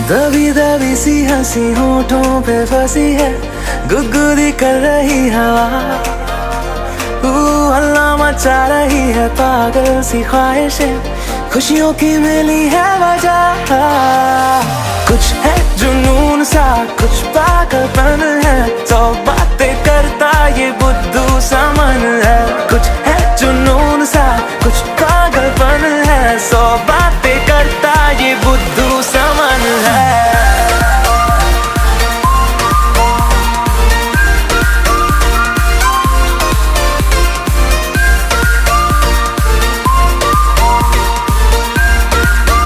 दबी दबी सी हंसी होठों पे फंसी है, गुदगुदी कर रही हवा। हल्ला मचा रही है पागल सी ख्वाहिशें, खुशियों की मिली है वजह। कुछ है जुनून सा, कुछ पागलपन है, सौ बातें करता ये